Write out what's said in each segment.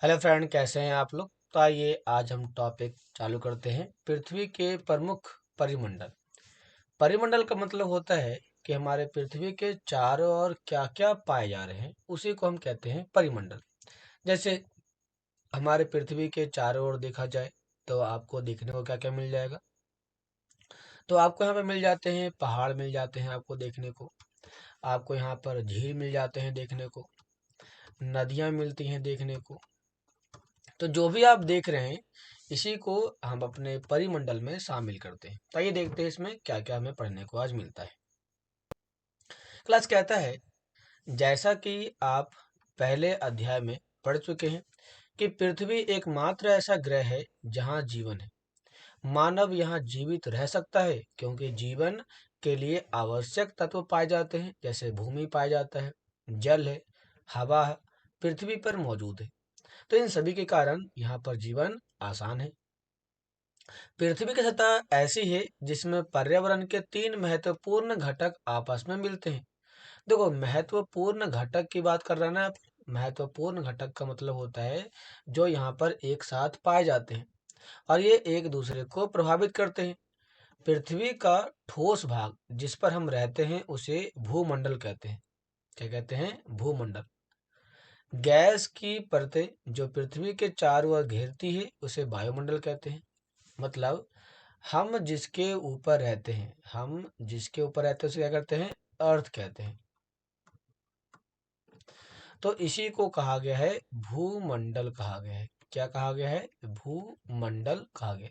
Hello friend, कैसे हैं आप लोग। तो आइए आज हम टॉपिक चालू करते हैं। पृथ्वी के प्रमुख परिमंडल। परिमंडल का मतलब होता है कि हमारे पृथ्वी के चारों ओर क्या क्या पाए जा रहे हैं, उसी को हम कहते हैं परिमंडल। जैसे हमारे पृथ्वी के चारों ओर देखा जाए तो आपको देखने को क्या क्या मिल जाएगा। तो आपको यहाँ पे मिल जाते हैं पहाड़, मिल जाते हैं आपको देखने को। आपको यहाँ पर झील मिल जाते हैं देखने को। नदियाँ मिलती हैं देखने को। तो जो भी आप देख रहे हैं, इसी को हम अपने परिमंडल में शामिल करते हैं। तो आइए देखते हैं इसमें क्या क्या हमें पढ़ने को आज मिलता है। क्लास कहता है, जैसा कि आप पहले अध्याय में पढ़ चुके हैं कि पृथ्वी एकमात्र ऐसा ग्रह है जहाँ जीवन है। मानव यहाँ जीवित रह सकता है क्योंकि जीवन के लिए आवश्यक तत्व पाए जाते हैं। जैसे भूमि पाया जाता है, जल है, हवा है, पृथ्वी पर मौजूद है। तो इन सभी के कारण यहाँ पर जीवन आसान है। पृथ्वी की सतह ऐसी है जिसमें पर्यावरण के तीन महत्वपूर्ण घटक आपस में मिलते हैं। देखो, महत्वपूर्ण घटक की बात कर रहे हैं ना आप। महत्वपूर्ण घटक का मतलब होता है जो यहाँ पर एक साथ पाए जाते हैं और ये एक दूसरे को प्रभावित करते हैं। पृथ्वी का ठोस भाग जिस पर हम रहते हैं उसे भूमंडल कहते हैं। क्या कहते हैं? भूमंडल। गैस की परतें जो पृथ्वी के चारों ओर घेरती है उसे वायुमंडल कहते हैं। मतलब हम जिसके ऊपर रहते हैं उसे क्या कहते हैं? अर्थ कहते हैं। तो इसी को कहा गया है भूमंडल कहा गया है। क्या कहा गया है? भूमंडल कहा गया।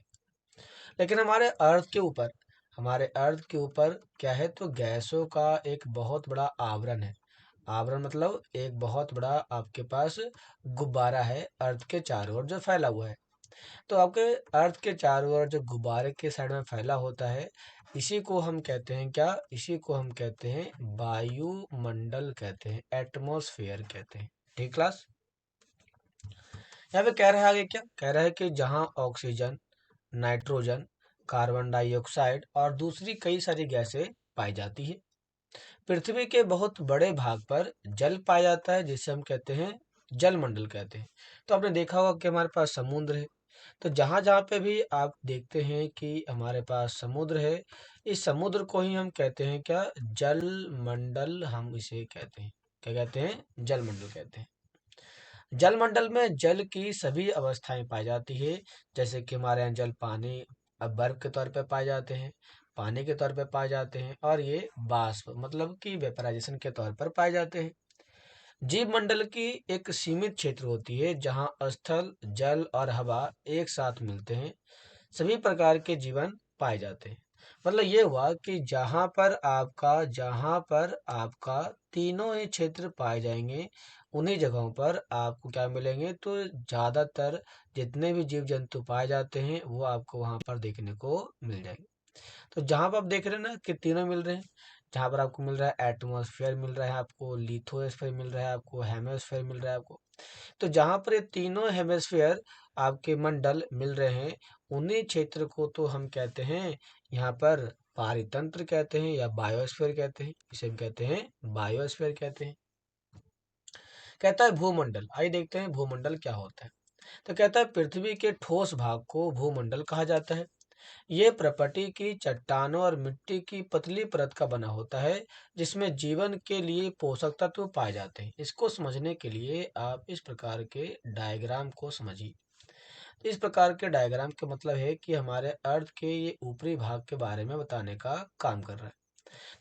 लेकिन हमारे अर्थ के ऊपर क्या है? तो गैसों का एक बहुत बड़ा आवरण है। आवरण मतलब एक बहुत बड़ा आपके पास गुब्बारा है अर्थ के चारों ओर जो फैला हुआ है। तो आपके अर्थ के चारों ओर जो गुब्बारे के साइड में फैला होता है, इसी को हम कहते हैं क्या? इसी को हम कहते हैं वायुमंडल कहते हैं, एटमॉस्फेयर कहते हैं। ठीक क्लास। यहाँ पे कह रहा है आगे, क्या कह रहा है कि जहाँ ऑक्सीजन, नाइट्रोजन, कार्बन डाइऑक्साइड और दूसरी कई सारी गैसें पाई जाती है। पृथ्वी के बहुत बड़े भाग पर जल पाया जाता है जिसे हम कहते हैं जलमंडल कहते हैं। तो आपने देखा होगा कि हमारे पास समुद्र है। तो जहाँ जहाँ पे भी आप देखते हैं कि हमारे पास समुद्र है, इस समुद्र को ही हम कहते हैं क्या? जल मंडल हम इसे कहते हैं। क्या कहते हैं? जलमंडल कहते हैं। जलमंडल में जल की सभी अवस्थाएं पाई जाती है। जैसे कि हमारे यहाँ जल पानी अब बर्फ के तौर पे पाए जाते हैं, पानी के तौर पे पाए जाते हैं, और ये वाष्प मतलब कि वेपराइजेशन के तौर पर पाए जाते हैं। जीव मंडल की एक सीमित क्षेत्र होती है जहाँ स्थल, जल और हवा एक साथ मिलते हैं। सभी प्रकार के जीवन पाए जाते हैं। मतलब ये हुआ कि जहाँ पर आपका तीनों ही क्षेत्र पाए जाएंगे, उन्हीं जगहों पर आपको क्या मिलेंगे? तो ज्यादातर जितने भी जीव जंतु पाए जाते हैं वो आपको वहां पर देखने को मिल जाएंगे। तो जहाँ पर आप देख रहे हैं ना कि तीनों मिल रहे हैं, जहाँ पर आपको मिल रहा है एटमॉस्फेयर, मिल रहा है आपको लिथोस्फेयर, मिल रहा है आपको हेमोस्फेयर, मिल रहा है आपको। तो जहाँ पर ये तीनों हेमिस्फीयर आपके मंडल मिल रहे हैं, उन्हीं क्षेत्र को तो हम कहते हैं यहाँ पर पारितंत्र कहते हैं या बायोस्फीयर कहते हैं। इसे हम कहते हैं बायोस्फीयर कहते हैं। कहता है भूमंडल। आइए देखते हैं भूमंडल क्या होता है। तो कहता है पृथ्वी के ठोस भाग को भूमंडल कहा जाता है। ये प्रकृति की चट्टानों और मिट्टी की पतली परत का बना होता है जिसमें जीवन के लिए पोषक तत्व पाए जाते हैं। इसको समझने के लिए आप इस प्रकार के डायग्राम को समझिए। इस प्रकार के डायग्राम का मतलब है कि हमारे अर्थ के ये ऊपरी भाग के बारे में बताने का काम कर रहा है।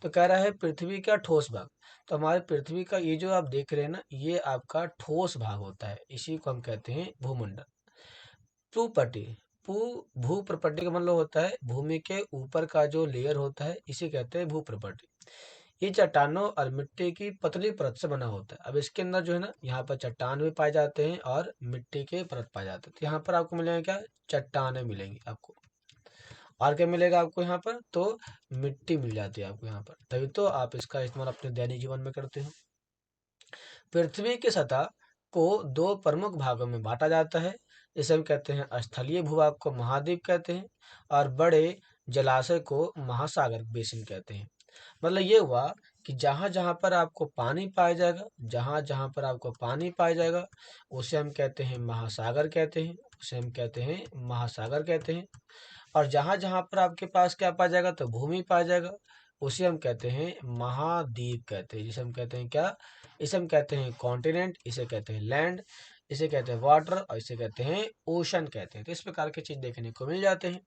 तो कह रहा है पृथ्वी का ठोस भाग। तो हमारे पृथ्वी का ये जो आप देख रहे हैं ना, ये आपका ठोस भाग होता है, इसी को हम कहते हैं भूमंडल। भूपट्टी भू भूप्रपट्टी का मतलब होता है भूमि के ऊपर का जो लेयर होता है, इसे कहते हैं भूप्रपट्टी। ये चट्टानों और मिट्टी की पतली परत से बना होता है। अब इसके अंदर जो है ना, यहाँ पर चट्टान भी पाए जाते हैं और मिट्टी के परत पाए जाते हैं। तो यहाँ पर आपको मिलेंगे क्या? चट्टानें मिलेंगी आपको। और क्या मिलेगा आपको यहाँ पर? तो मिट्टी मिल जाती है आपको यहाँ पर। तभी तो आप इसका इस्तेमाल अपने दैनिक जीवन में करते हो। पृथ्वी की सतह को दो प्रमुख भागों में बांटा जाता है। इसे हम कहते हैं स्थलीय भूभाग को महाद्वीप कहते हैं और बड़े जलाशय को महासागर बेसिन कहते हैं। मतलब ये हुआ कि जहाँ जहाँ पर आपको पानी पाया जाएगा, जहाँ जहाँ पर आपको पानी पाया जाएगा, उसे हम कहते हैं महासागर कहते हैं, उसे हम कहते हैं महासागर कहते हैं। और जहाँ जहाँ पर आपके पास क्या पाया जाएगा, तो भूमि पाया जाएगा, उसे हम कहते हैं महाद्वीप कहते हैं। जिसे हम कहते हैं क्या, इसे हम कहते हैं कॉन्टिनेंट, इसे कहते हैं लैंड, इसे कहते हैं वाटर, और इसे कहते हैं ओशन कहते हैं। तो इस प्रकार की चीज देखने को मिल जाते हैं।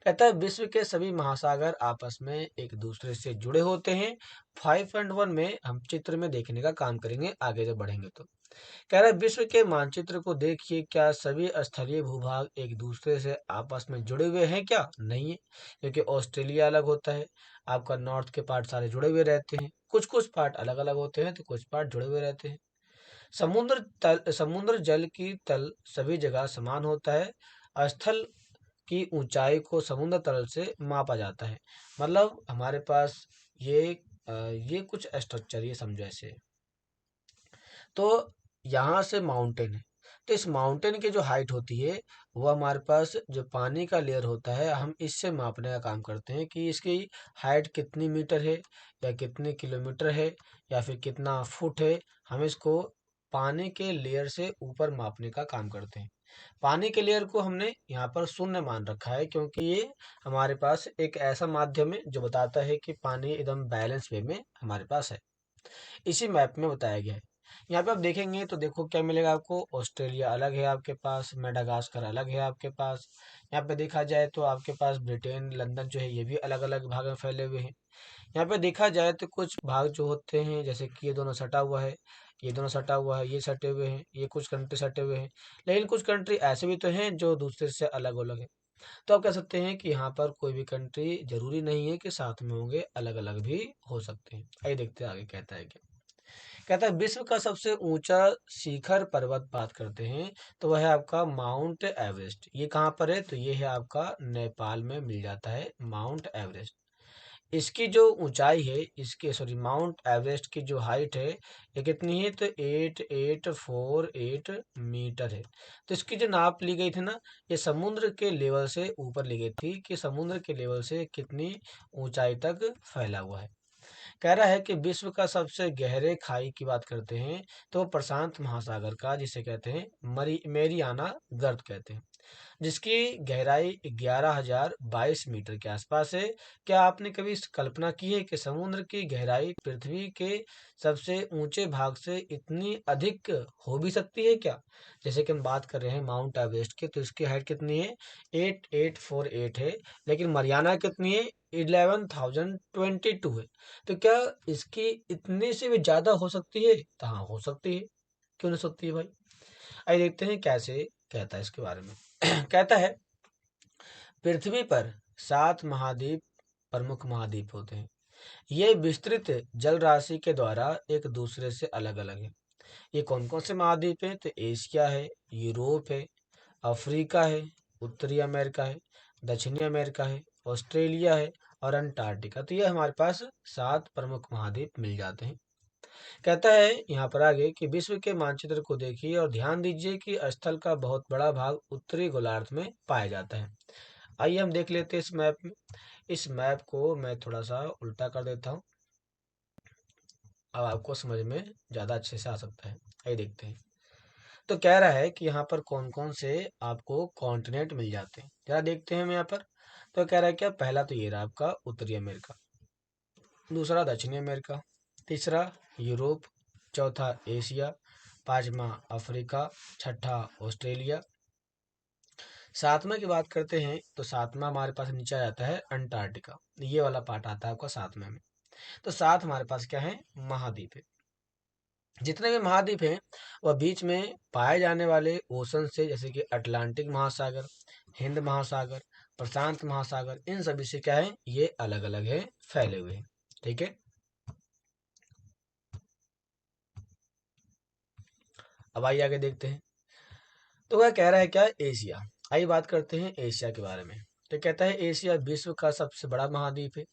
कहता है विश्व के सभी महासागर आपस में एक दूसरे से जुड़े होते हैं। 5.1 में हम चित्र में देखने का काम करेंगे आगे जब बढ़ेंगे तो। कह रहा है विश्व के मानचित्र को देखिए, क्या सभी स्थलीय भूभाग एक दूसरे से आपस में जुड़े हुए हैं? क्या नहीं है, क्योंकि ऑस्ट्रेलिया अलग होता है, आपका नॉर्थ के पार्ट सारे जुड़े हुए रहते हैं, कुछ कुछ पार्ट अलग अलग होते हैं, तो कुछ पार्ट जुड़े हुए रहते हैं। समुद्र जल की तल सभी जगह समान होता है। स्थल की ऊंचाई को समुद्र तल से मापा जाता है। मतलब हमारे पास ये ये कुछ स्ट्रक्चर ये समझो ऐसे। तो यहाँ से माउंटेन है, तो इस माउंटेन की जो हाइट होती है, वो हमारे पास जो पानी का लेयर होता है, हम इससे मापने का काम करते हैं कि इसकी हाइट कितनी मीटर है, या कितने किलोमीटर है, या फिर कितना फुट है। हम इसको पानी के लेयर से ऊपर मापने का काम करते हैं। पानी के लेयर को हमने यहाँ पर शून्य मान रखा है, क्योंकि ये हमारे पास एक ऐसा माध्यम है जो बताता है कि पानी एकदम बैलेंस वे में हमारे पास है। इसी मैप में बताया गया है। यहाँ पे आप देखेंगे तो देखो क्या मिलेगा आपको, ऑस्ट्रेलिया अलग है आपके पास, मेडागास्कर अलग है आपके पास। यहाँ पे देखा जाए तो आपके पास ब्रिटेन, लंदन जो है ये भी अलग अलग भाग में फैले हुए हैं। यहाँ पे देखा जाए तो कुछ भाग जो होते हैं, जैसे कि ये दोनों सटा हुआ है, ये दोनों सटा हुआ है, ये सटे हुए हैं, ये कुछ कंट्री सटे हुए हैं। लेकिन कुछ कंट्री ऐसे भी तो हैं जो दूसरे से अलग अलग है। तो आप कह सकते हैं कि यहाँ पर कोई भी कंट्री जरूरी नहीं है कि साथ में होंगे, अलग अलग भी हो सकते हैं। आइए देखते हैं आगे कहता है क्या। कहता है विश्व का सबसे ऊंचा शिखर पर्वत बात करते हैं, तो वह है आपका माउंट एवरेस्ट। ये कहाँ पर है, तो ये है आपका नेपाल में मिल जाता है माउंट एवरेस्ट। इसकी जो ऊंचाई है, इसके सॉरी माउंट एवरेस्ट की जो हाइट है, ये कितनी है, तो 8848 मीटर है। तो इसकी जो नाप ली गई थी ना, ये समुद्र के लेवल से ऊपर ली गई थी, कि समुद्र के लेवल से कितनी ऊंचाई तक फैला हुआ है। कह रहा है कि विश्व का सबसे गहरे खाई की बात करते हैं, तो वो प्रशांत महासागर का, जिसे कहते हैं मेरियाना गर्त कहते हैं, जिसकी गहराई 11,022 मीटर के आसपास है। क्या आपने कभी इस कल्पना की है कि समुद्र की गहराई पृथ्वी के सबसे ऊंचे भाग से इतनी अधिक हो भी सकती है क्या? जैसे कि हम बात कर रहे हैं माउंट एवरेस्ट की, तो इसकी हाइट कितनी है, 8848 है, लेकिन मरियाना कितनी है, 11,022 है। तो क्या इसकी इतने से भी ज्यादा हो सकती है? तो हाँ, हो सकती है, क्यों नहीं सकती है भाई। आइए देखते हैं कैसे कहता है इसके बारे में। कहता है पृथ्वी पर 7 महाद्वीप, प्रमुख महाद्वीप होते हैं। ये विस्तृत जल राशि के द्वारा एक दूसरे से अलग अलग है। ये कौन कौन से महाद्वीप हैं, तो एशिया है, यूरोप है, अफ्रीका है, उत्तरी अमेरिका है, दक्षिणी अमेरिका है, ऑस्ट्रेलिया है, और अंटार्कटिका। तो ये हमारे पास 7 प्रमुख महाद्वीप मिल जाते हैं। कहता है यहाँ पर आगे कि विश्व के मानचित्र को देखिए और ध्यान दीजिए कि स्थल का बहुत बड़ा भाग उत्तरी गोलार्ध में पाया जाता है। आइए हम देख लेते हैं इस मैप में। इस मैप को मैं थोड़ा सा उल्टा कर देता हूँ, अब आपको समझ में ज़्यादा अच्छे से आ सकता है। आइए देखते हैं। तो कह रहा है कि यहाँ पर कौन कौन से आपको कॉन्टिनेंट मिल जाते हैं, जरा देखते हैं हम यहाँ पर। तो कह रहा है क्या, पहला तो ये रहा आपका उत्तरी अमेरिका, दूसरा दक्षिणी अमेरिका, तीसरा यूरोप, चौथा एशिया, पांचवा अफ्रीका, छठा ऑस्ट्रेलिया। सातवां की बात करते हैं तो सातवां हमारे पास नीचे आ जाता है अंटार्कटिका। ये वाला पार्ट आता है आपका सातवें में। तो सात हमारे पास क्या है, महाद्वीप है। जितने भी महाद्वीप हैं वह बीच में पाए जाने वाले ओशन से, जैसे कि अटलांटिक महासागर, हिंद महासागर, प्रशांत महासागर, इन सभी से क्या है, ये अलग अलग है, फैले हुए हैं। ठीक है, अब आइए आगे देखते हैं। तो वह कह रहा है क्या, एशिया। आइए बात करते हैं एशिया के बारे में। तो कहता है एशिया विश्व का सबसे बड़ा महाद्वीप है।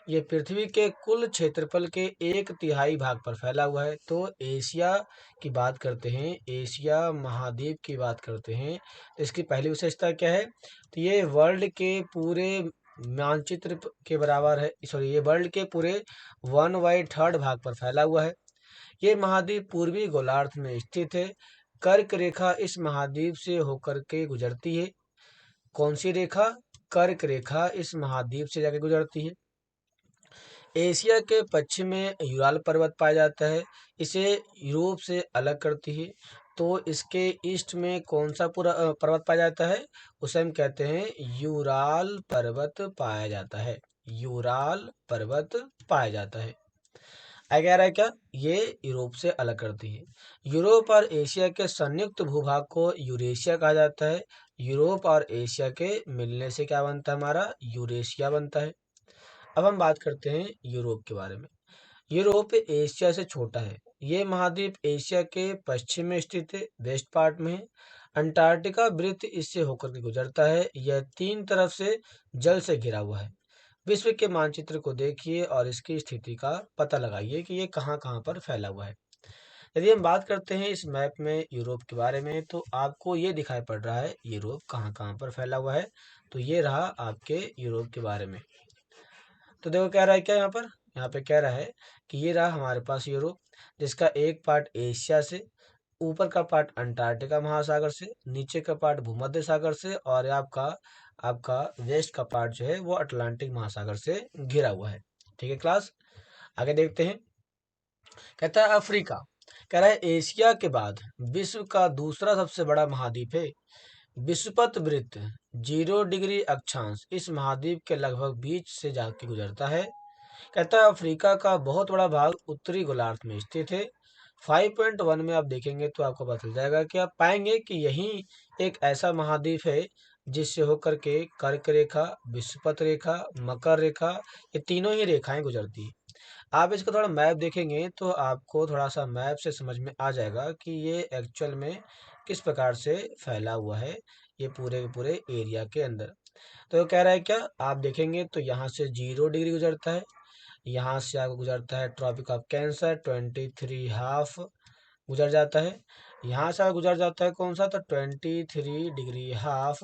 ये पृथ्वी के कुल क्षेत्रफल के 1/3 भाग पर फैला हुआ है। तो एशिया की बात करते हैं, एशिया महाद्वीप की बात करते हैं, तो इसकी पहली विशेषता क्या है, तो ये वर्ल्ड के पूरे मानचित्र के बराबर है, सॉरी ये वर्ल्ड के पूरे 1/3 भाग पर फैला हुआ है। ये महाद्वीप पूर्वी गोलार्ध में स्थित है। कर्क रेखा इस महाद्वीप से होकर के गुजरती है। कौन सी रेखा? कर्क रेखा इस महाद्वीप से जाके गुजरती है। एशिया के पश्चिम में यूराल पर्वत पाया जाता है। इसे यूरोप से अलग करती है। तो इसके ईस्ट में कौन सा पूरा पर्वत पाया जाता है? उसे हम कहते हैं यूराल पर्वत पाया जाता है। यूराल पर्वत पाया जाता है। कह रहा है क्या? ये यूरोप से अलग करती है। यूरोप और एशिया के संयुक्त भूभाग को यूरेशिया कहा जाता है। यूरोप और एशिया के मिलने से क्या बनता है? हमारा यूरेशिया बनता है। अब हम बात करते हैं यूरोप के बारे में। यूरोप एशिया से छोटा है। ये महाद्वीप एशिया के पश्चिम में स्थित है, वेस्ट पार्ट में है। अंटार्कटिका वृत्त इससे होकर के गुजरता है। यह 3 तरफ से जल से घिरा हुआ है। विश्व के मानचित्र को देखिए और इसकी स्थिति का पता लगाइए कि ये कहाँ कहाँ पर फैला हुआ है। यदि हम बात करते हैं इस मैप में यूरोप के बारे में, तो आपको ये दिखाई पड़ रहा है यूरोप कहाँ कहाँ पर फैला हुआ है। तो ये रहा आपके यूरोप के बारे में। तो देखो क्या रहा है क्या यहाँ पे कह रहा है कि ये रहा हमारे पास यूरोप, जिसका एक पार्ट एशिया से, ऊपर का पार्ट अंटार्कटिका महासागर से, नीचे का पार्ट भूमध्य सागर से, और आपका आपका वेस्ट का पार्ट जो है वो अटलांटिक महासागर से घिरा हुआ है। ठीक है क्लास, आगे देखते हैं। कहता है अफ्रीका, कह रहा है एशिया के बाद विश्व का दूसरा सबसे बड़ा महाद्वीप है। विषुवत वृत्त 0 डिग्री अक्षांश इस महाद्वीप के लगभग बीच से जाके गुजरता है। कहता है अफ्रीका का बहुत बड़ा भाग उत्तरी गोलार्ध में स्थित है। 5.1 में आप देखेंगे तो आपको पता चल जाएगा कि आप पाएंगे कि यही एक ऐसा महाद्वीप है जिससे होकर के कर्क रेखा, विषुवत रेखा, मकर रेखा, ये तीनों ही रेखाएं गुजरती है। आप इसका थोड़ा मैप देखेंगे तो आपको थोड़ा सा मैप से समझ में आ जाएगा कि ये एक्चुअल में किस प्रकार से फैला हुआ है ये पूरे के पूरे एरिया के अंदर। तो ये कह रहा है क्या? आप देखेंगे तो यहाँ से 0 डिग्री गुजरता है। यहाँ से आगे गुजरता है ट्रॉपिक ऑफ कैंसर, 23 हाफ गुजर जाता है। यहाँ से आगे गुजर जाता है कौन सा? तो 23 डिग्री हाफ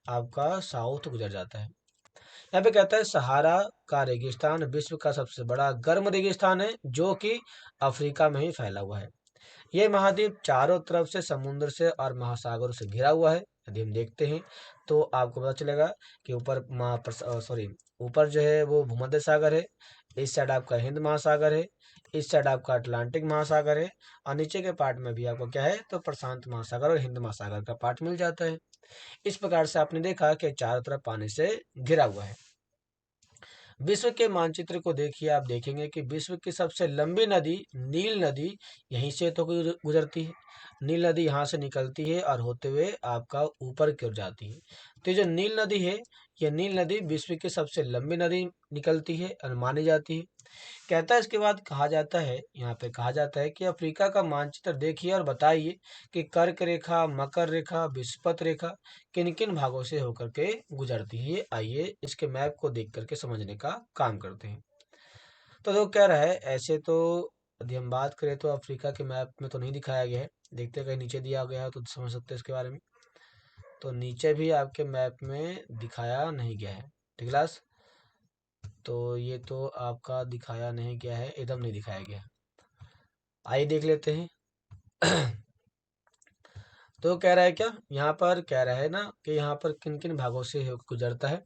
आपका साउथ गुजर जाता है। यहाँ पे कहता है सहारा का रेगिस्तान विश्व का सबसे बड़ा गर्म रेगिस्तान है, जो कि अफ्रीका में ही फैला हुआ है। ये महाद्वीप चारों तरफ से समुद्र से और महासागरों से घिरा हुआ है। यदि हम देखते हैं तो आपको पता चलेगा कि ऊपर जो है वो भूमध्य सागर है, इस साइड आपका हिंद महासागर है, इस साइड आपका अटलांटिक महासागर है, और नीचे के पार्ट में भी आपको क्या है? तो प्रशांत महासागर और हिंद महासागर का पार्ट मिल जाता है। इस प्रकार से आपने देखा कि चारों तरफ पानी से घिरा हुआ है। विश्व के मानचित्र को देखिए, आप देखेंगे कि विश्व की सबसे लंबी नदी नील नदी यहीं से तो गुजरती है। नील नदी यहाँ से निकलती है और होते हुए आपका ऊपर की ओर जाती है। तो ये जो नील नदी है, ये नील नदी विश्व की सबसे लंबी नदी निकलती है और मानी जाती है। कहता है इसके बाद कहा जाता है, यहाँ पे कहा जाता है कि अफ्रीका का मानचित्र देखिए और बताइए कि कर्क रेखा, मकर रेखा, विषुवत रेखा किन किन भागों से होकर के गुजरती है। आइए इसके मैप को देख करके समझने का काम करते हैं। तो जो कह रहा है, ऐसे तो यदि हम बात करें तो अफ्रीका के मैप में तो नहीं दिखाया गया है। देखते हैं कहीं नीचे दिया गया है तो समझ सकते हैं इसके बारे में। तो नीचे भी आपके मैप में दिखाया नहीं गया है। ठीक क्लास, तो ये तो आपका दिखाया नहीं गया है, एकदम नहीं दिखाया गया। आइए देख लेते हैं। तो कह रहा है क्या? यहाँ पर कह रहा है ना कि यहाँ पर किन किन भागों से गुजरता है।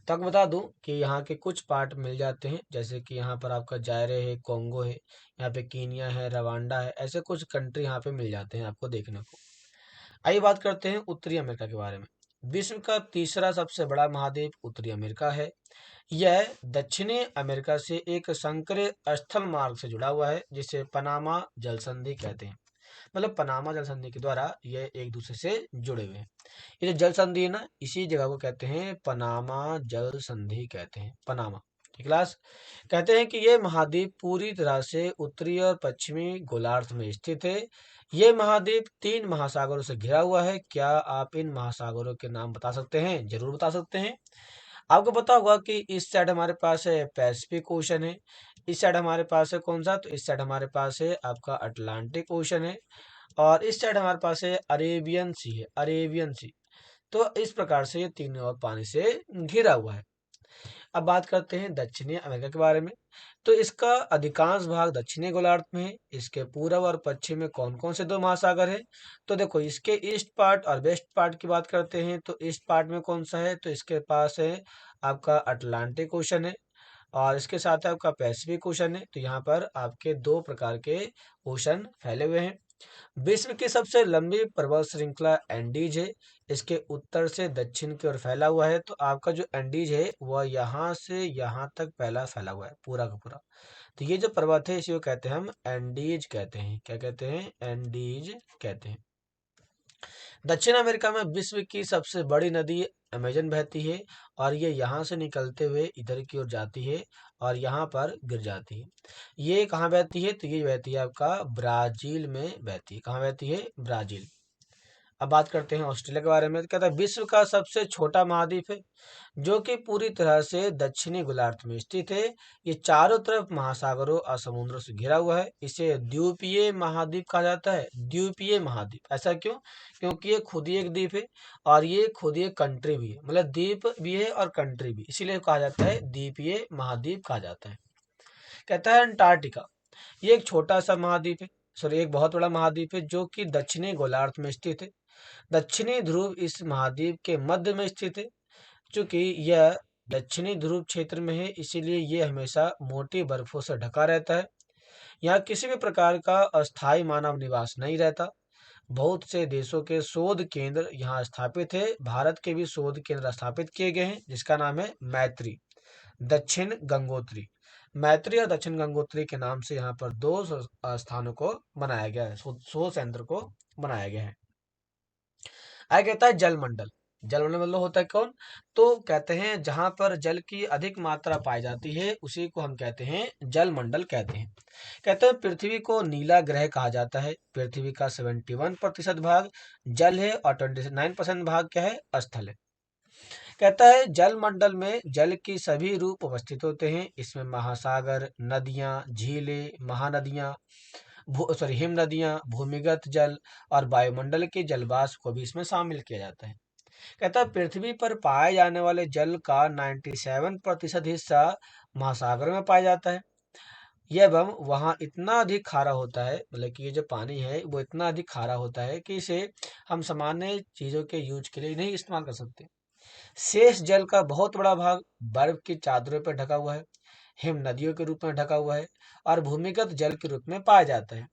तो आपको बता दूं कि यहाँ के कुछ पार्ट मिल जाते हैं, जैसे कि यहाँ पर आपका जायरे है, कॉन्गो है, यहाँ पे कीनिया है, रवांडा है, ऐसे कुछ कंट्री यहाँ पे मिल जाते हैं आपको देखने को। आइए बात करते हैं उत्तरी अमेरिका के बारे में। विश्व का तीसरा सबसे बड़ा महाद्वीप उत्तरी अमेरिका है। यह दक्षिणी अमेरिका से एक संकरे स्थल मार्ग से जुड़ा हुआ है, जिसे पनामा जल संधि कहते हैं। मतलब पनामा जल संधि के द्वारा ये एक दूसरे से जुड़े हुए हैं। ये जो जल संधि है ना, इसी जगह को कहते हैं पनामा जल संधि कहते हैं, पनामा। ठीक क्लास, कहते हैं कि ये महाद्वीप पूरी तरह से उत्तरी और पश्चिमी गोलार्ध में स्थित है। ये महाद्वीप 3 महासागरों से घिरा हुआ है। क्या आप इन महासागरों के नाम बता सकते हैं? जरूर बता सकते हैं। आपको पता होगा कि इस साइड हमारे पास है पैसिफिक ओशन है, इस साइड हमारे पास है कौन सा? तो इस साइड हमारे पास है आपका अटलांटिक ओशन है, और इस साइड हमारे पास है अरेबियन सी है, अरेबियन सी। तो इस प्रकार से ये तीनों ओर पानी से घिरा हुआ है। अब बात करते हैं दक्षिणी अमेरिका के बारे में। तो इसका अधिकांश भाग दक्षिणी गोलार्ध में है। इसके पूर्व और पश्चिम में कौन कौन से दो महासागर है? तो देखो, इसके ईस्ट पार्ट और वेस्ट पार्ट की बात करते हैं तो ईस्ट पार्ट में कौन सा है? तो इसके पास है आपका अटलांटिक ओशन है, और इसके साथ है आपका पैसिफिक ओशन है। तो यहाँ पर आपके दो प्रकार के ओशन फैले हुए हैं। विश्व की सबसे लंबी पर्वत श्रृंखला एंडीज है। इसके उत्तर से दक्षिण की ओर फैला हुआ है। तो आपका जो एंडीज है वह यहाँ से यहाँ तक फैला फैला हुआ है, पूरा का पूरा। तो ये जो पर्वत है इसी को कहते हैं हम एंडीज कहते हैं। क्या कहते हैं? एंडीज कहते हैं। दक्षिण अमेरिका में विश्व की सबसे बड़ी नदी अमेजन बहती है, और ये यहाँ से निकलते हुए इधर की ओर जाती है और यहाँ पर गिर जाती है। ये कहाँ बहती है? तो ये बहती है आपका ब्राजील में बहती है। कहाँ बहती है? ब्राजील। अब बात करते हैं ऑस्ट्रेलिया के बारे में। तो कहता है विश्व का सबसे छोटा महाद्वीप है, जो कि पूरी तरह से दक्षिणी गोलार्ध में स्थित है। ये चारों तरफ महासागरों और समुद्रों से घिरा हुआ है। इसे द्वीपीय महाद्वीप कहा जाता है। द्वीपीय महाद्वीप, ऐसा क्यों? क्योंकि ये खुद ही एक द्वीप है और ये खुद ही एक कंट्री भी है, मतलब द्वीप भी है और कंट्री भी, इसीलिए कहा जाता है द्वीपीय महाद्वीप कहा जाता है। कहता है अंटार्कटिका, ये एक छोटा सा महाद्वीप है, सॉरी एक बहुत बड़ा महाद्वीप है, जो कि दक्षिणी गोलार्ध में स्थित है। दक्षिणी ध्रुव इस महाद्वीप के मध्य में स्थित है। चूंकि यह दक्षिणी ध्रुव क्षेत्र में है, इसीलिए यह हमेशा मोटी बर्फों से ढका रहता है। यहाँ किसी भी प्रकार का अस्थायी मानव निवास नहीं रहता। बहुत से देशों के शोध केंद्र यहाँ स्थापित है। भारत के भी शोध केंद्र स्थापित किए गए हैं, जिसका नाम है मैत्री, दक्षिण गंगोत्री। मैत्री और दक्षिण गंगोत्री के नाम से यहाँ पर दो स्थानों को बनाया गया है, शोध केंद्र को बनाया गया है। आगे कहता है जलमंडल। जलमंडल मतलब होता है कौन? तो कहते हैं जहां पर जल की अधिक मात्रा पाई जाती है उसी को हम कहते हैं जलमंडल कहते हैं। कहते हैं पृथ्वी को नीला ग्रह कहा जाता है। पृथ्वी का 71% भाग जल है और 29% भाग क्या है? स्थल है। कहता है जलमंडल में जल की सभी रूप उपस्थित होते हैं। इसमें महासागर, नदियां, झीलें, महानदियां, हिम नदियां, भूमिगत जल और वायुमंडल के जलवाष्प को भी इसमें शामिल किया जाता है। कहता है पृथ्वी पर पाए जाने वाले जल का 97% हिस्सा महासागर में पाया जाता है। यह एवं वहाँ इतना अधिक खारा होता है, मतलब कि ये जो पानी है वो इतना अधिक खारा होता है कि इसे हम सामान्य चीजों के यूज के लिए नहीं इस्तेमाल कर सकते। शेष जल का बहुत बड़ा भाग बर्फ की चादरों पर ढका हुआ है, हिम नदियों के रूप में ढका हुआ है और भूमिगत जल के रूप में पाया जाता है।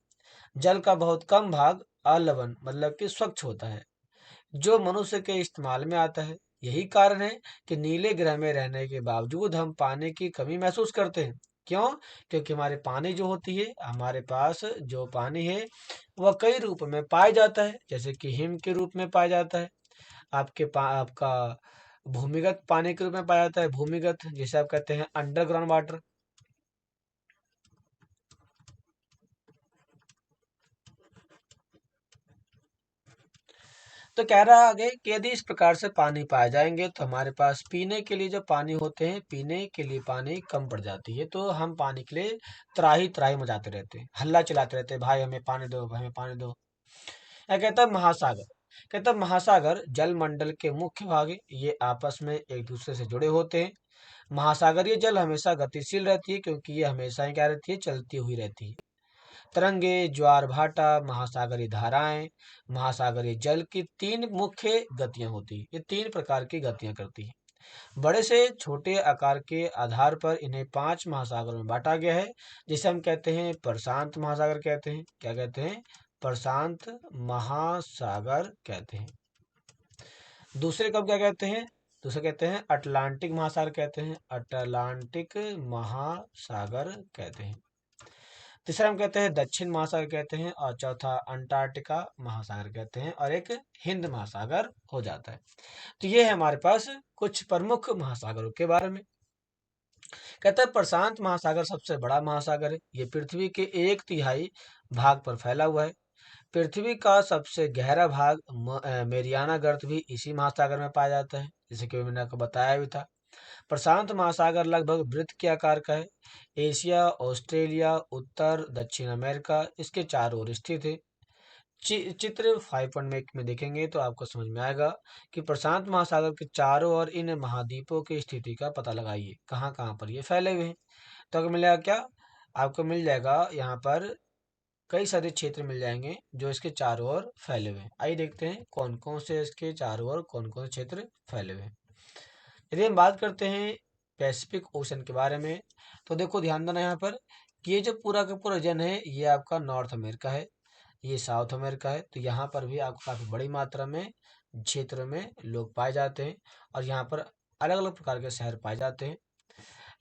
जल का बहुत कम भाग अलवण मतलब कि स्वच्छ होता है, जो मनुष्य के इस्तेमाल में आता है। यही कारण है कि नीले ग्रह में रहने के बावजूद हम पानी की कमी महसूस करते हैं। क्यों? क्योंकि हमारे पानी जो होती है, हमारे पास जो पानी है वह कई रूप में पाया जाता है, जैसे कि हिम के रूप में पाया जाता है, आपका भूमिगत पानी के रूप में पाया जाता है, भूमिगत जिसे आप कहते हैं अंडरग्राउंड वाटर। तो कह रहा है आगे कि यदि इस प्रकार से पानी पाए जाएंगे तो हमारे पास पीने के लिए जो पानी होते हैं, पीने के लिए पानी कम पड़ जाती है। तो हम पानी के लिए त्राही त्राही मचाते रहते हैं, हल्ला चलाते रहते हैं, भाई हमें पानी दो, भाई हमें पानी दो। या कहता है महासागर। कहता है महासागर जलमंडल के मुख्य भाग है। ये आपस में एक दूसरे से जुड़े होते हैं। महासागरीय जल हमेशा गतिशील रहती है, क्योंकि ये हमेशा ही क्या रहती है? चलती हुई रहती है। तरंगे, ज्वार भाटा, महासागरीय धाराएं। महासागरीय जल की तीन मुख्य गतियां होती है। ये तीन प्रकार की गतियां करती है। बड़े से छोटे आकार के आधार पर इन्हें 5 महासागरों में बांटा गया है, जिसे हम कहते हैं प्रशांत महासागर कहते हैं। क्या कहते हैं? प्रशांत महासागर कहते हैं। दूसरे कब क्या कहते हैं? दूसरे कहते हैं अटलांटिक महासागर कहते हैं। अटलांटिक महासागर कहते हैं। तीसरा हम कहते हैं दक्षिण महासागर कहते हैं, और चौथा अंटार्कटिका महासागर कहते हैं, और एक हिंद महासागर हो जाता है। तो ये है हमारे पास कुछ प्रमुख महासागरों के बारे में। कहता है प्रशांत महासागर सबसे बड़ा महासागर है। ये पृथ्वी के 1/3 भाग पर फैला हुआ है। पृथ्वी का सबसे गहरा भाग मेरियाना गर्त भी इसी महासागर में पाया जाता है, जैसे कि मैंने आपको बताया भी था। प्रशांत महासागर लगभग वृत्त के आकार का है। एशिया, ऑस्ट्रेलिया, उत्तर दक्षिण अमेरिका इसके चारों ओर स्थित है। चित्र 5.1 में देखेंगे तो आपको समझ में आएगा कि प्रशांत महासागर के चारों ओर इन महाद्वीपों की स्थिति का पता लगाइए, कहाँ कहाँ पर ये फैले हुए हैं। तो आपको मिलेगा क्या? आपको मिल जाएगा यहाँ पर कई सारे क्षेत्र मिल जाएंगे जो इसके चारों ओर फैले हुए हैं। आइए देखते हैं कौन कौन से इसके चारों ओर कौन कौन से क्षेत्र फैले हुए हैं। यदि हम बात करते हैं पैसिफिक ओशन के बारे में, तो देखो ध्यान देना यहाँ पर कि ये जो पूरा का पूरा रीजन है ये आपका नॉर्थ अमेरिका है, ये साउथ अमेरिका है। तो यहाँ पर भी आपको काफ़ी बड़ी मात्रा में क्षेत्र में लोग पाए जाते हैं और यहाँ पर अलग अलग प्रकार के शहर पाए जाते हैं।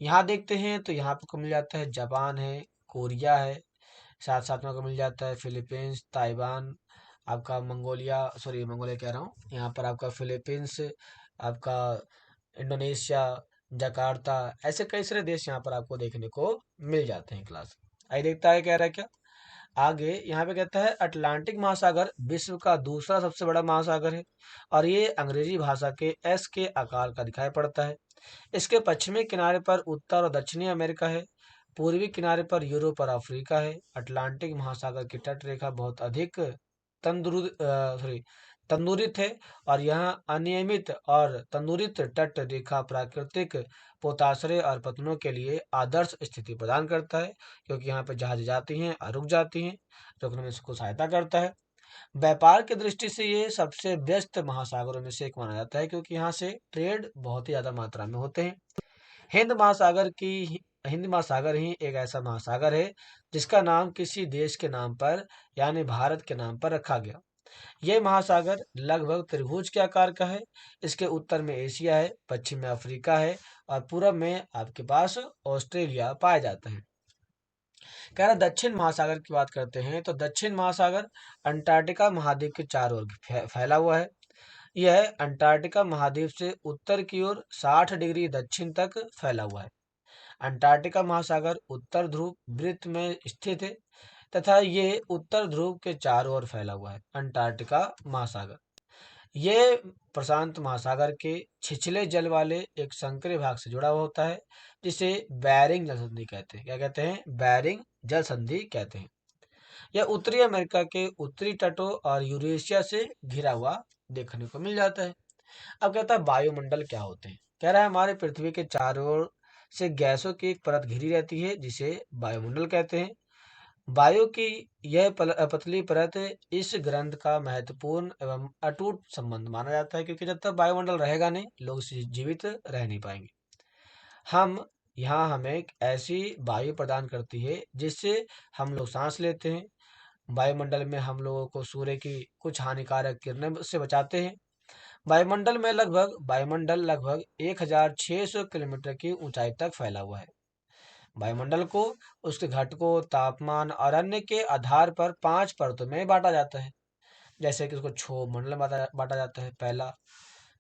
यहाँ देखते हैं तो यहाँ पर को मिल जाता है जापान है, कोरिया है, साथ साथ में आपको मिल जाता है फिलीपींस, ताइवान, आपका मंगोलिया, सॉरी मंगोलिया कह रहा हूँ, यहाँ पर आपका फिलीपींस, आपका इंडोनेशिया, जकार्ता, ऐसे कई सारे देश यहाँ पर आपको देखने को मिल जाते हैं क्लास। आइए देखता है कह रहा है क्या आगे। यहाँ पे कहता है अटलांटिक महासागर विश्व का दूसरा सबसे बड़ा महासागर है और ये अंग्रेजी भाषा के एस के आकार का दिखाई पड़ता है। इसके पश्चिमी किनारे पर उत्तर और दक्षिणी अमेरिका है, पूर्वी किनारे पर यूरोप और अफ्रीका है। अटलांटिक महासागर की तट रेखा बहुत अधिक तंदुरित है और यहाँ अनियमित और तंदुरित तट रेखा प्राकृतिक पोताश्रय और पतनों के लिए आदर्श स्थिति प्रदान करता है, क्योंकि यहाँ पे जहाज जाती हैं और रुक जाती हैं, रुकने में इसको सहायता करता है। व्यापार की दृष्टि से ये सबसे व्यस्त महासागरों में से एक माना जाता है, क्योंकि यहाँ से ट्रेड बहुत ही ज्यादा मात्रा में होते हैं। हिंद महासागर की हिंद महासागर ही एक ऐसा महासागर है जिसका नाम किसी देश के नाम पर यानी भारत के नाम पर रखा गया। यह महासागर लगभग त्रिभुज के आकार का है। इसके उत्तर में एशिया है, पश्चिम में अफ्रीका है और पूरब में आपके पास ऑस्ट्रेलिया पाया जाता है। कह रहा दक्षिण महासागर की बात करते हैं तो दक्षिण महासागर अंटार्कटिका महाद्वीप के चारों ओर फैला हुआ है। यह अंटार्कटिका महाद्वीप से उत्तर की ओर 60 डिग्री दक्षिण तक फैला हुआ है। अंटार्कटिका महासागर उत्तर ध्रुव वृत्त में स्थित है तथा ये उत्तर ध्रुव के चारों ओर फैला हुआ है। अंटार्कटिका महासागर ये प्रशांत महासागर के छिछले जल वाले एक संकरे भाग से जुड़ा हुआ होता है, जिसे बैरिंग जल संधि कहते हैं। क्या कहते हैं? बैरिंग जल संधि कहते हैं। यह उत्तरी अमेरिका के उत्तरी तटों और यूरेशिया से घिरा हुआ देखने को मिल जाता है। अब कहता है वायुमंडल क्या होते हैं। कह रहा है हमारे पृथ्वी के चारों ओर से गैसों की एक परत घिरी रहती है जिसे वायुमंडल कहते हैं। वायु की यह पतली परत इस ग्रंथ का महत्वपूर्ण एवं अटूट संबंध माना जाता है, क्योंकि जब तक वायुमंडल रहेगा नहीं लोग जीवित रह नहीं पाएंगे। हम यहाँ हमें एक ऐसी वायु प्रदान करती है जिससे हम लोग सांस लेते हैं। वायुमंडल में हम लोगों को सूर्य की कुछ हानिकारक किरणें से बचाते हैं। वायुमंडल लगभग 1600 किलोमीटर की ऊंचाई तक फैला हुआ है। वायुमंडल को उसके घटकों, तापमान और अन्य के आधार पर 5 परतों में बांटा जाता है। जैसे कि उसको क्षोभ मंडल में बांटा जाता है, पहला।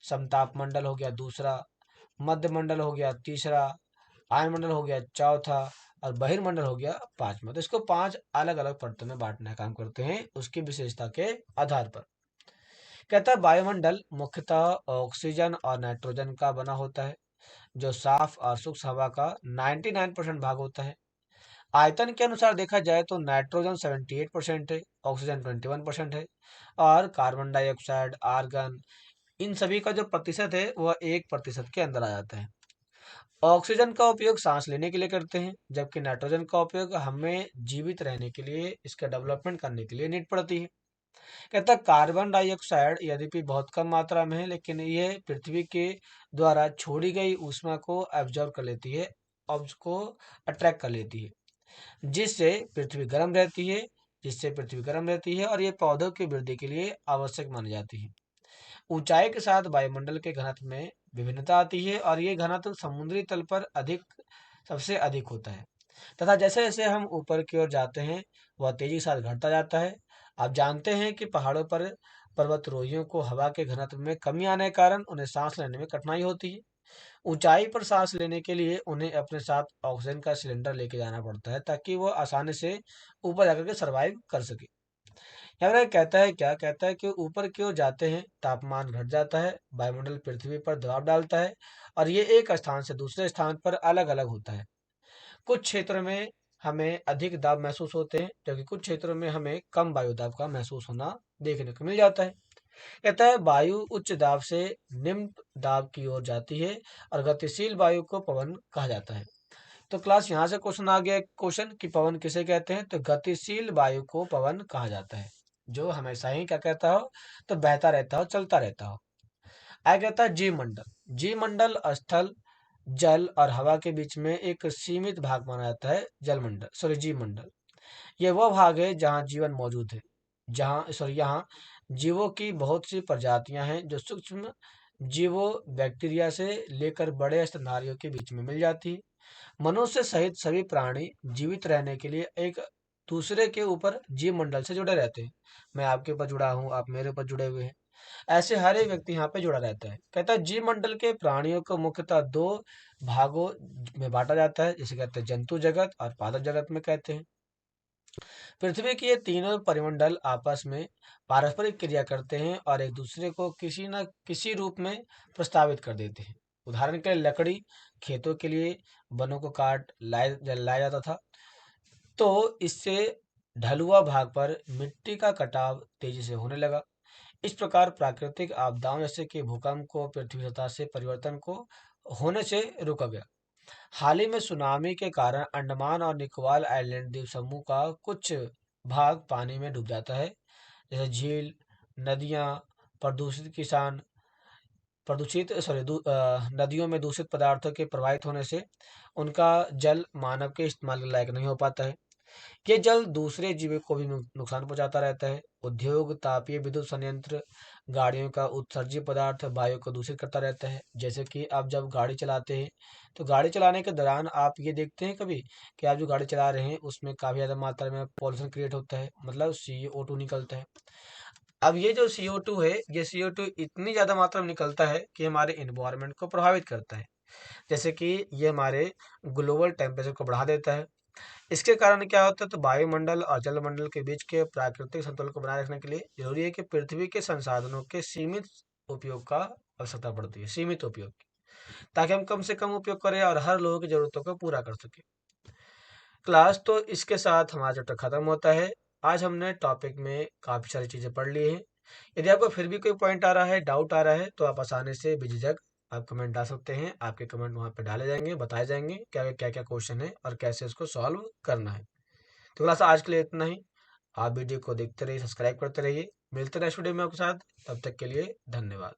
समताप मंडल हो गया दूसरा, मध्य मंडल हो गया तीसरा, आयनमंडल हो गया चौथा और बहिर्मंडल हो गया पांचवा। तो इसको 5 अलग अलग परतों में बांटने का काम करते हैं उसकी विशेषता के आधार पर। कहता है वायुमंडल मुख्यतः ऑक्सीजन और नाइट्रोजन का बना होता है, जो साफ और शुष्क हवा का 99% भाग होता है। आयतन के अनुसार देखा जाए तो नाइट्रोजन 78% है, ऑक्सीजन 21% है और कार्बन डाइऑक्साइड, आर्गन, इन सभी का जो प्रतिशत है वह 1% के अंदर आ जाता है। ऑक्सीजन का उपयोग सांस लेने के लिए करते हैं, जबकि नाइट्रोजन का उपयोग हमें जीवित रहने के लिए, इसका डेवलपमेंट करने के लिए नीड पड़ती है। कहता है कार्बन डाइऑक्साइड यद्यपि बहुत कम मात्रा में है, लेकिन यह पृथ्वी के द्वारा छोड़ी गई ऊष्मा को एब्जॉर्ब कर लेती है और उसको अट्रैक्ट कर लेती है, जिससे पृथ्वी गर्म रहती है और ये पौधों की वृद्धि के लिए आवश्यक मानी जाती है। ऊंचाई के साथ वायुमंडल के घनत्व में विभिन्नता आती है और ये घनत्व समुद्री तल पर सबसे अधिक होता है तथा जैसे जैसे हम ऊपर की ओर जाते हैं वह तेजी के साथ घटता जाता है। आप जानते हैं कि पहाड़ों पर पर्वतारोहियों को हवा के घनत्व में कमी आने के कारण उन्हें सांस लेने में कठिनाई होती है। ऊंचाई पर सांस लेने के लिए उन्हें अपने साथ ऑक्सीजन का सिलेंडर लेके जाना पड़ता है ताकि वो आसानी से ऊपर जाकर के सरवाइव कर सके। यहाँ पर कहता है क्या कहता है कि ऊपर की ओर जाते हैं तापमान घट जाता है, वायुमंडल पृथ्वी पर दबाव डालता है और ये एक स्थान से दूसरे स्थान पर अलग अलग होता है। कुछ क्षेत्रों में हमें अधिक दाब महसूस होते हैं, जबकि कुछ क्षेत्रों में हमें कम वायु दाब का महसूस होना देखने को मिल जाता है। कहता है वायु उच्च दाब से निम्न दाब की ओर जाती है और गतिशील वायु को पवन कहा जाता है। तो क्लास यहाँ से क्वेश्चन आ गया, क्वेश्चन कि पवन किसे कहते हैं, तो गतिशील वायु को पवन कहा जाता है, जो हमेशा ही क्या कहता हो, तो बहता रहता हो, चलता रहता हो। आगे कहता है जीव मंडल। जीव मंडल स्थल, जल और हवा के बीच में एक सीमित भाग माना जाता है, जल मंडल सॉरी जीव मंडल। ये वह भाग है जहाँ जीवन मौजूद है, यहाँ जीवों की बहुत सी प्रजातियां हैं जो सूक्ष्म जीवों बैक्टीरिया से लेकर बड़े स्तनधारियों के बीच में मिल जाती है। मनुष्य सहित सभी प्राणी जीवित रहने के लिए एक दूसरे के ऊपर जीव मंडल से जुड़े रहते हैं। मैं आपके ऊपर जुड़ा हूँ, आप मेरे ऊपर जुड़े हुए हैं। ऐसे हर एक व्यक्ति यहाँ पे जुड़ा रहता है। कहता है जीव मंडल के प्राणियों को मुख्यतः दो भागों में बांटा जाता है, जिसे कहते हैं जंतु जगत और पादप जगत में कहते हैं। पृथ्वी के ये तीनों परिमंडल आपस में पारस्परिक क्रिया करते हैं और एक दूसरे को किसी न किसी रूप में प्रस्तावित कर देते हैं। उदाहरण के लिए लकड़ी खेतों के लिए वनों को काट लाया जाता था, तो इससे ढलुआ भाग पर मिट्टी का कटाव तेजी से होने लगा। इस प्रकार प्राकृतिक आपदाओं जैसे कि भूकंप को पृथ्वी सतह से परिवर्तन को होने से रोका गया। हाल ही में सुनामी के कारण अंडमान और निकोबार आइलैंड द्वीप समूह का कुछ भाग पानी में डूब जाता है। जैसे झील, नदियां, प्रदूषित किसान प्रदूषित सॉरी नदियों में दूषित पदार्थों के प्रवाहित होने से उनका जल मानव के इस्तेमाल के लायक नहीं हो पाता है। ये जल दूसरे जीवों को भी नुकसान पहुंचाता रहता है। उद्योग, तापीय विद्युत संयंत्र, गाड़ियों का उत्सर्जित पदार्थ वायु को दूषित करता रहता है। जैसे कि आप जब गाड़ी चलाते हैं, तो गाड़ी चलाने के दौरान आप ये देखते हैं कभी कि आप जो गाड़ी चला रहे हैं उसमें काफी ज्यादा मात्रा में पॉल्यूशन क्रिएट होता है, मतलब CO2 निकलता है। अब ये जो CO2 है, ये CO2 इतनी ज्यादा मात्रा में निकलता है कि हमारे इन्वायरमेंट को प्रभावित करता है। जैसे कि ये हमारे ग्लोबल टेम्परेचर को बढ़ा देता है। इसके कारण क्या होता है, तो वायुमंडल और जलमंडल के बीच के प्राकृतिक संतुलन को बनाए रखने के लिए जरूरी है कि पृथ्वी के संसाधनों के सीमित उपयोग का आवश्यकता पड़ती है, सीमित उपयोग की, ताकि हम कम से कम उपयोग करें और हर लोगों की जरूरतों को पूरा कर सके। क्लास तो इसके साथ हमारा चैप्टर खत्म होता है। आज हमने टॉपिक में काफी सारी चीजें पढ़ ली हैं। यदि आपको फिर भी कोई पॉइंट आ रहा है, डाउट आ रहा है, तो आप आसानी से बेझिझक आप कमेंट डाल सकते हैं। आपके कमेंट वहाँ पे डाले जाएंगे, बताए जाएंगे क्या क्या क्या क्वेश्चन है और कैसे उसको सॉल्व करना है। तो क्लास आज के लिए इतना ही। आप वीडियो को देखते रहिए, सब्सक्राइब करते रहिए। मिलते हैं नेक्स्ट वीडियो में आपके साथ। तब तक के लिए धन्यवाद।